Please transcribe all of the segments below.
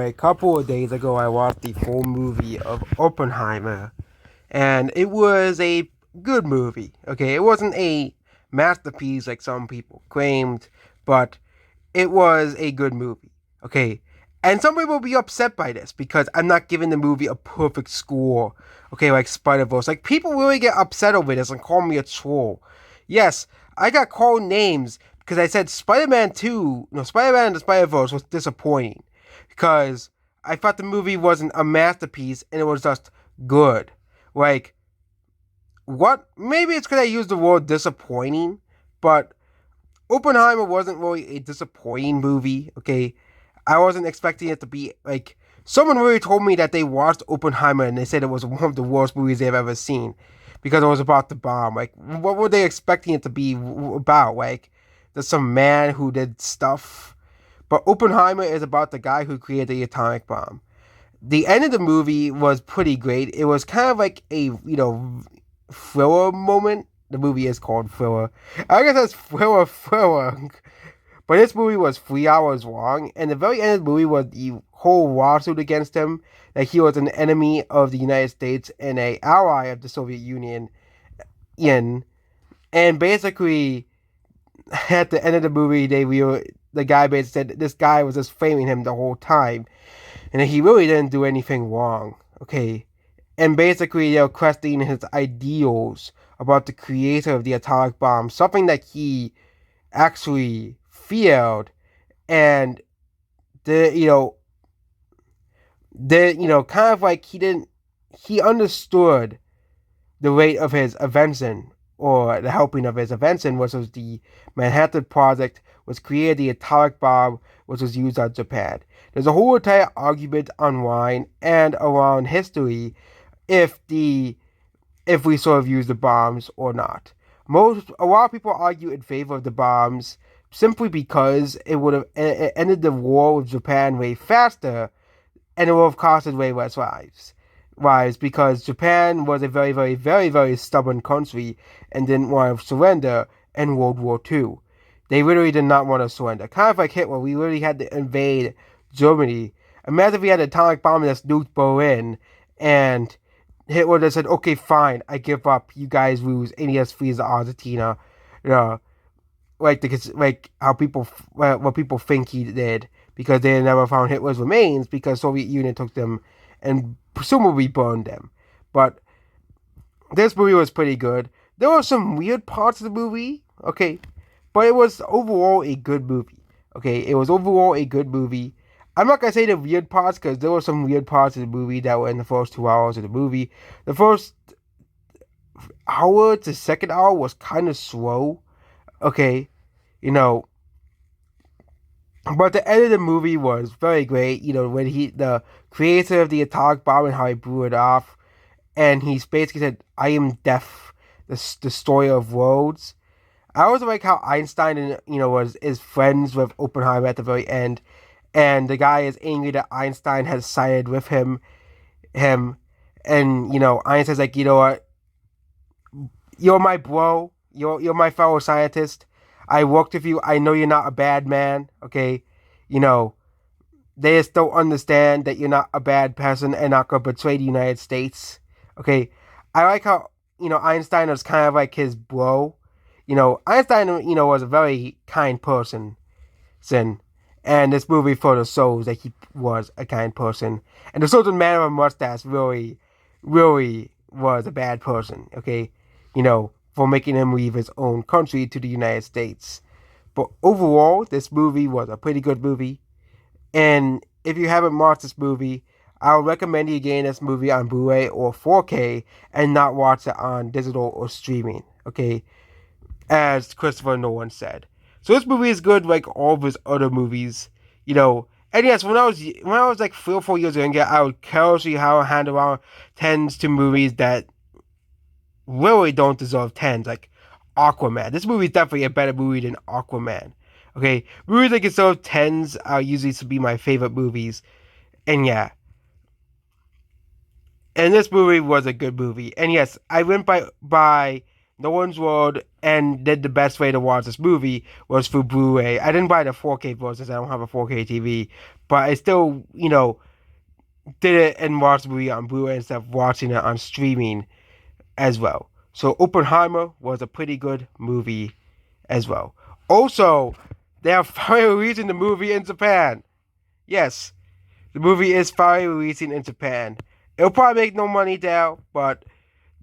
a couple of days ago, I watched the full movie of Oppenheimer, and it was a good movie. Okay, it wasn't a masterpiece like some people claimed, but it was a good movie. Okay, and some people will be upset by this because I'm not giving the movie a perfect score. Okay, like Spider-Verse. Like, people really get upset over this and call me a troll. Yes, I got called names because I said Spider-Man 2, no, Spider-Man and the Spider-Verse was disappointing because I thought the movie wasn't a masterpiece and it was just good. Like, what? Maybe it's because I used the word disappointing, but Oppenheimer wasn't really a disappointing movie, okay? I wasn't expecting it to be like. Someone really told me that they watched Oppenheimer and they said it was one of the worst movies they've ever seen because it was about the bomb. Like, what were they expecting it to be about? Like, there's some man who did stuff. But Oppenheimer is about the guy who created the atomic bomb. The end of the movie was pretty great. It was kind of like a, thriller moment. The movie is called Thriller. I guess that's thriller. But this movie was 3 hours long, and the very end of the movie was the whole lawsuit against him, that he was an enemy of the United States and an ally of the Soviet Union. And basically, at the end of the movie, the guy basically said this guy was just framing him the whole time, and he really didn't do anything wrong. Okay, and basically they're questioning his ideals about the creator of the atomic bomb, something that he actually feared, and kind of like he understood the rate of his invention, or the helping of his invention, which was the Manhattan Project, was created the atomic bomb, which was used on Japan. There's a whole entire argument online and around history if we sort of use the bombs or not. A lot of people argue in favor of the bombs simply because it would have ended the war with Japan way faster, and it would have costed way less lives. Because Japan was a very, very, very, very stubborn country and didn't want to surrender in World War II. They literally did not want to surrender. Kind of like Hitler, we literally had to invade Germany. Imagine if we had an atomic bomb that nuked Berlin, and Hitler just said, "Okay, fine, I give up. You guys lose, and he just frees Argentina." Like how what people think he did, because they never found Hitler's remains because Soviet Union took them and presumably burned them. But this movie was pretty good. There were some weird parts of the movie, okay, but it was overall a good movie. Okay, it was overall a good movie. I'm not gonna say the weird parts because there were some weird parts of the movie that were in the first 2 hours of the movie. The first hour to second hour was kind of slow. Okay, but the end of the movie was very great. When the creator of the atomic bomb, and how he blew it off, and he basically said, "I am death, the destroyer of worlds." I also like how Einstein is friends with Oppenheimer at the very end, and the guy is angry that Einstein has sided with him, and Einstein's like, "You know what? You're my bro. You're my fellow scientist. I worked with you. I know you're not a bad man, okay? They just don't understand that you're not a bad person and not going to betray the United States, okay?" I like how, Einstein was kind of like his bro. Einstein, was a very kind person, and this movie further shows that he was a kind person. And the certain man with a mustache really, really was a bad person, okay? For making him leave his own country to the United States. But overall, this movie was a pretty good movie. And if you haven't watched this movie, I would recommend you getting this movie on Blu-ray or 4K and not watch it on digital or streaming, okay? As Christopher Nolan said. So this movie is good like all of his other movies, And yes, when I was like 3 or 4 years younger, I would carelessly hand around tens to movies that really don't deserve tens, like Aquaman. This movie is definitely a better movie than Aquaman. Okay, movies that deserve tens are usually to be my favorite movies, and yeah. And this movie was a good movie. And yes, I went by No One's World and did the best way to watch this movie was through Blu-ray. I didn't buy the 4K version since I don't have a 4K TV, but I still, did it and watched the movie on Blu-ray instead of watching it on streaming as well. So Oppenheimer was a pretty good movie as well. Also, they are finally releasing the movie in Japan. Yes, the movie is finally releasing in Japan. It'll probably make no money there, but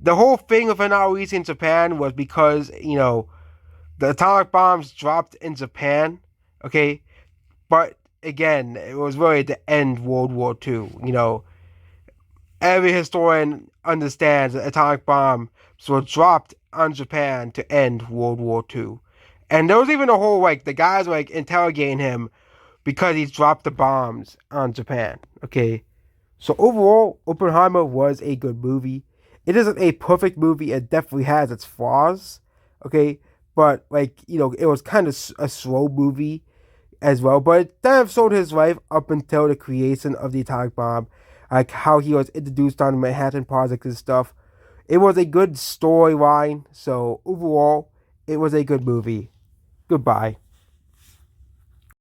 the whole thing of it not releasing in Japan was because, the atomic bombs dropped in Japan, okay? But again, it was really to end World War II. Every historian understands that atomic bombs were dropped on Japan to end World War II. And there was even a whole, the guys were, interrogating him because he dropped the bombs on Japan, okay? So overall, Oppenheimer was a good movie. It isn't a perfect movie. It definitely has its flaws, okay? But, it was kind of a slow movie as well. But it kind of showed his life up until the creation of the atomic bomb, like how he was introduced on the Manhattan Project and stuff. It was a good storyline. So overall, it was a good movie. Goodbye.